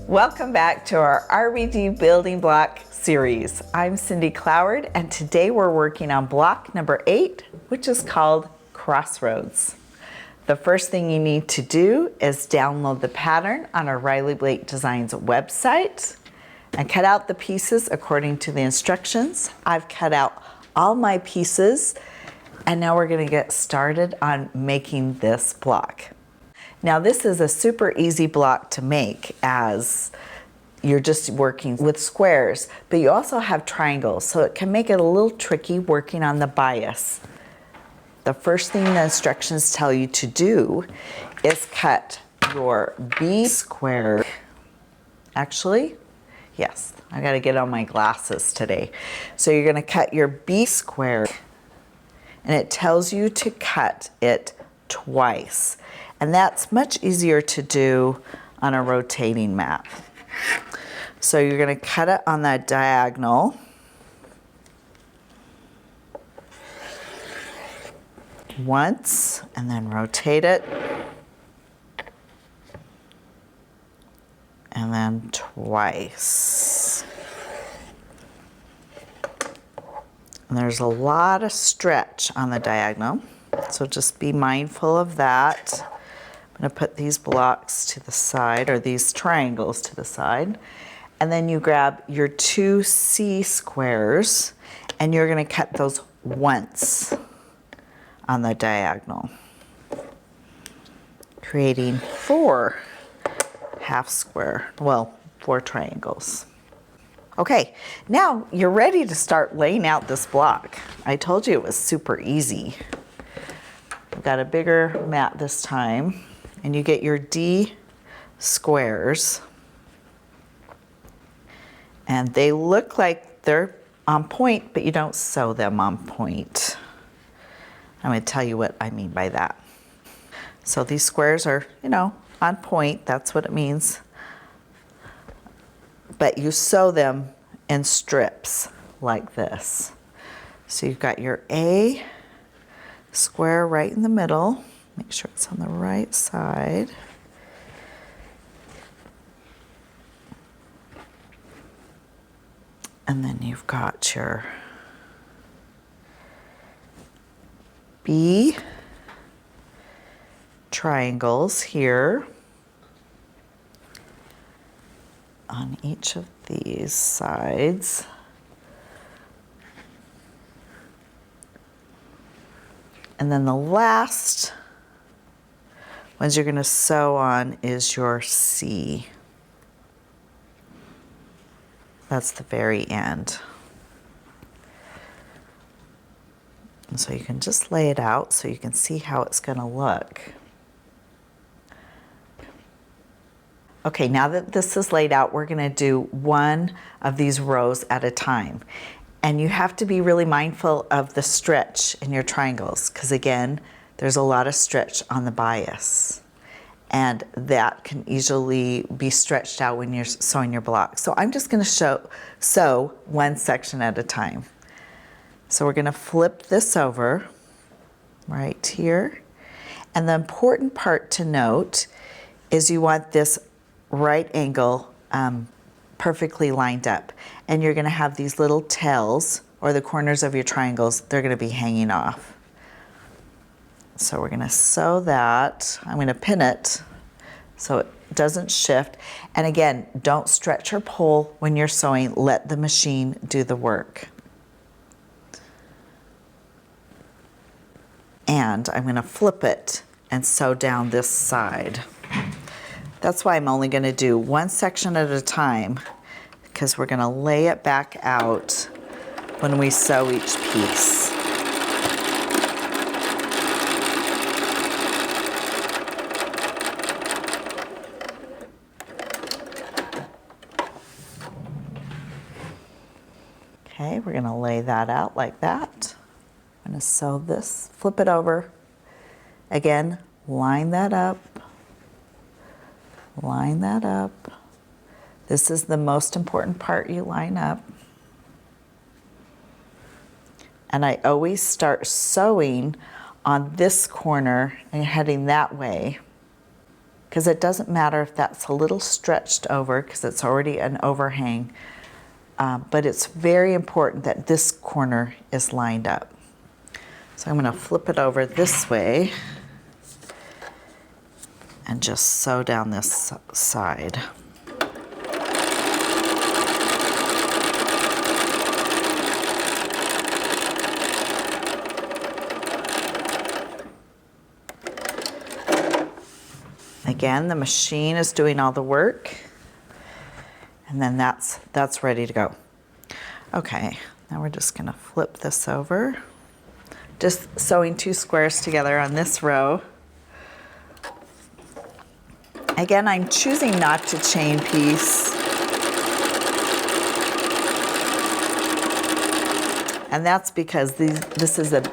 Welcome back to our RBD Building Block series. I'm Cindy Cloward, and today we're working on block number 8, which is called Crossroads. The first thing you need to do is download the pattern on our Riley Blake Designs website and cut out the pieces according to the instructions. I've cut out all my pieces, and now we're going to get started on making this block. Now this is a super easy block to make as you're just working with squares, but you also have triangles, so it can make it a little tricky working on the bias. The first thing the instructions tell you to do is cut your B square. Actually, yes, I gotta get on my glasses today. So you're gonna cut your B square, and it tells you to cut it twice. And that's much easier to do on a rotating mat. So you're going to cut it on that diagonal. Once, and then rotate it. And then twice. And there's a lot of stretch on the diagonal, so just be mindful of that. I'm going to put these blocks to the side, or these triangles to the side, and then you grab your 2 C squares and you're going to cut those once on the diagonal, creating 4 half square, well, 4 triangles. Okay, now you're ready to start laying out this block. I told you it was super easy. I've got a bigger mat this time. And you get your D squares, and they look like they're on point, but you don't sew them on point. I'm going to tell you what I mean by that. So these squares are, on point, that's what it means. But you sew them in strips like this. So you've got your A square right in the middle. Make sure it's on the right side. And then you've got your B triangles here on each of these sides. And then the last ones you're going to sew on is your C. That's the very end. And so you can just lay it out so you can see how it's going to look. Okay, now that this is laid out, we're going to do one of these rows at a time. And you have to be really mindful of the stretch in your triangles, because again, there's a lot of stretch on the bias, and that can easily be stretched out when you're sewing your block. So I'm just going to sew one section at a time. So we're going to flip this over right here. And the important part to note is you want this right angle perfectly lined up. And you're going to have these little tails, or the corners of your triangles, they're going to be hanging off. So we're going to sew that. I'm going to pin it so it doesn't shift. And again, don't stretch or pull when you're sewing. Let the machine do the work. And I'm going to flip it and sew down this side. That's why I'm only going to do one section at a time, because we're going to lay it back out when we sew each piece. Okay, we're going to lay that out like that. I'm going to sew this, flip it over. Again, line that up. Line that up. This is the most important part you line up. And I always start sewing on this corner and heading that way. because it doesn't matter if that's a little stretched over because it's already an overhang, but it's very important that this corner is lined up. So I'm going to flip it over this way and just sew down this side. Again, the machine is doing all the work, and then that's ready to go. Okay, now we're just gonna flip this over. Just sewing 2 squares together on this row. Again, I'm choosing not to chain piece. And that's because this is a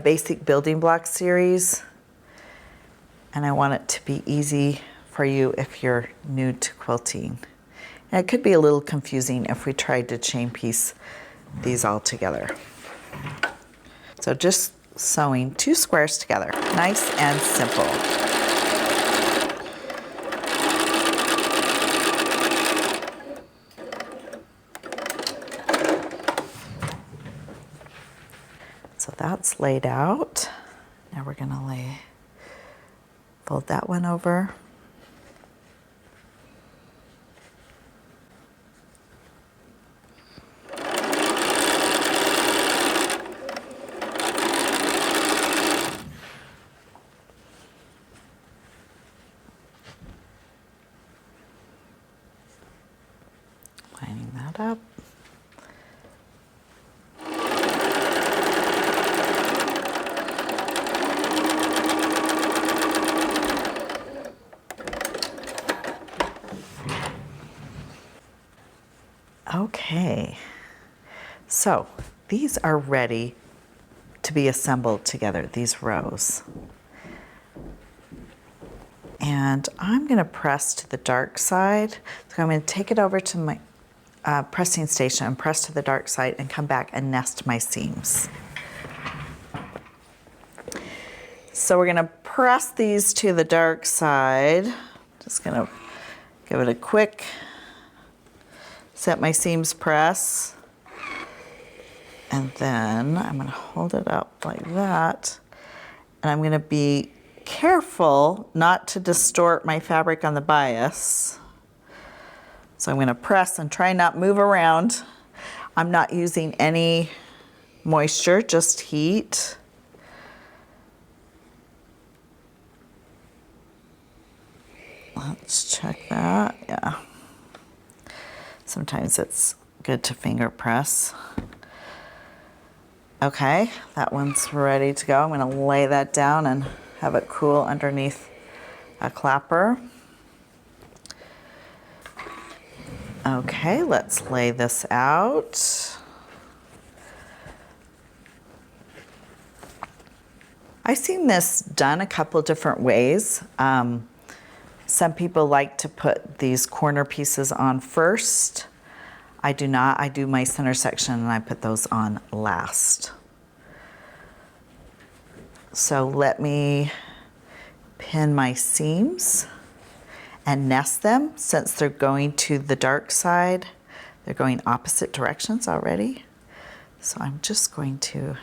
basic building block series. And I want it to be easy for you if you're new to quilting. And it could be a little confusing if we tried to chain piece these all together. So just sewing 2 squares together, nice and simple. So that's laid out. Now we're gonna fold that one over. Lining that up. Okay, so these are ready to be assembled together, these rows. And I'm going to press to the dark side. So I'm going to take it over to my pressing station and press to the dark side and come back and nest my seams. So we're going to press these to the dark side. Just going to give it a quick set my seams press, and then I'm going to hold it up like that, and I'm going to be careful not to distort my fabric on the bias. So I'm going to press and try not move around. I'm not using any moisture, just heat. Let's check that. Yeah. Sometimes it's good to finger press. Okay, that one's ready to go. I'm going to lay that down and have it cool underneath a clapper. Okay, let's lay this out. I've seen this done a couple different ways. Some people like to put these corner pieces on first. I do not. I do my center section and I put those on last. So let me pin my seams and nest them since they're going to the dark side. They're going opposite directions already. So I'm just going to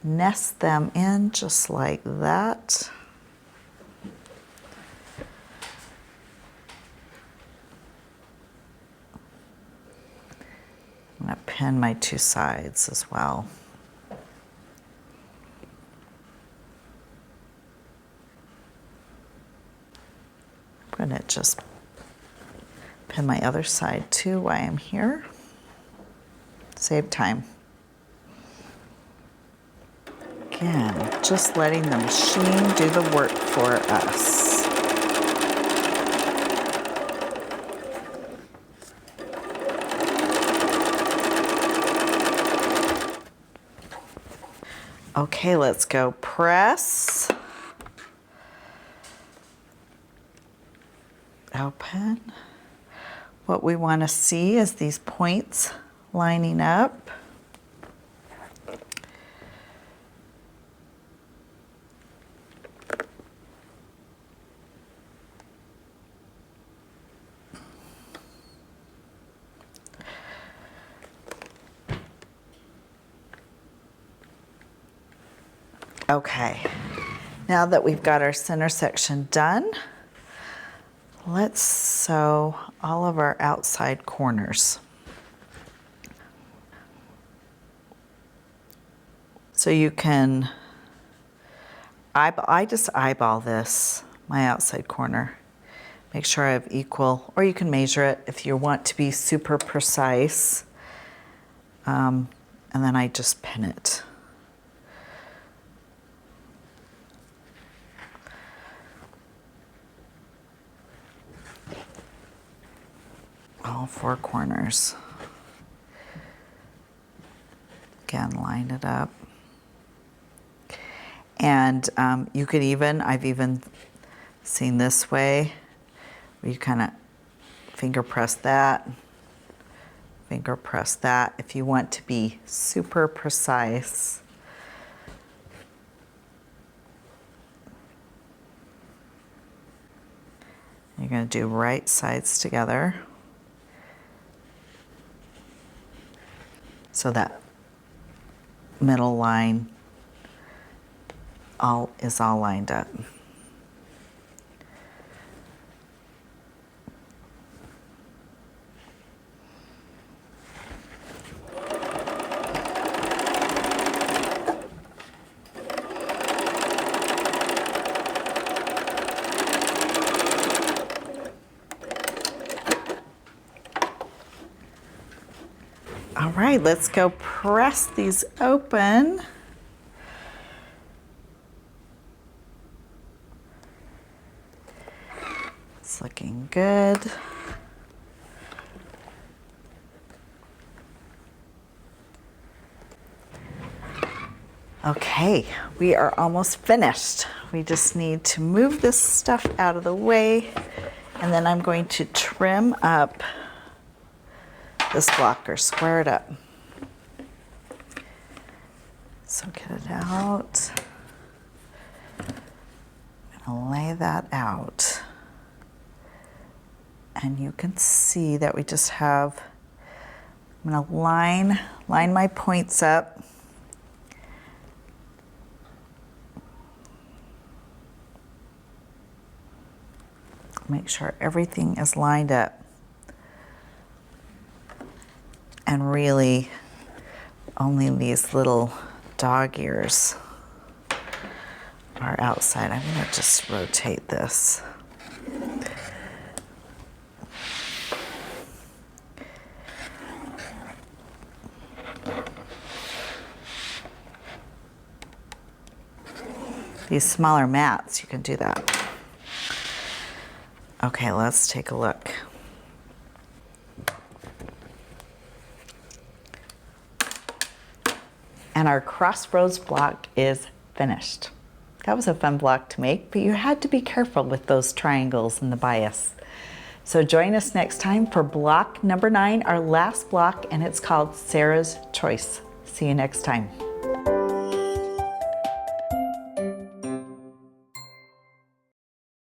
nest them in just like that. I'm going to pin my 2 sides as well. I'm going to just pin my other side too while I'm here. Save time. Again, just letting the machine do the work for us. Okay, let's go press, open. What we want to see is these points lining up. Okay, now that we've got our center section done, let's sew all of our outside corners. So you can, I just eyeball this, my outside corner. Make sure I have equal, or you can measure it if you want to be super precise. And then I just pin it. All four corners. Again, line it up. And you could even, I've even seen this way, where you kind of finger press that, finger press that, if you want to be super precise. You're going to do right sides together. So that middle line is all lined up. All right, let's go press these open. It's looking good. Okay, we are almost finished. We just need to move this stuff out of the way, and then I'm going to trim up this block, or square it up. So get it out. I'm gonna lay that out. And you can see that we just have, I'm gonna line my points up. Make sure everything is lined up. And really only these little dog ears are outside. I'm gonna just rotate this. These smaller mats, you can do that. Okay, let's take a look. And our Crossroads block is finished. That was a fun block to make, but you had to be careful with those triangles and the bias. So join us next time for block number 9, our last block, and it's called Sarah's Choice. See you next time.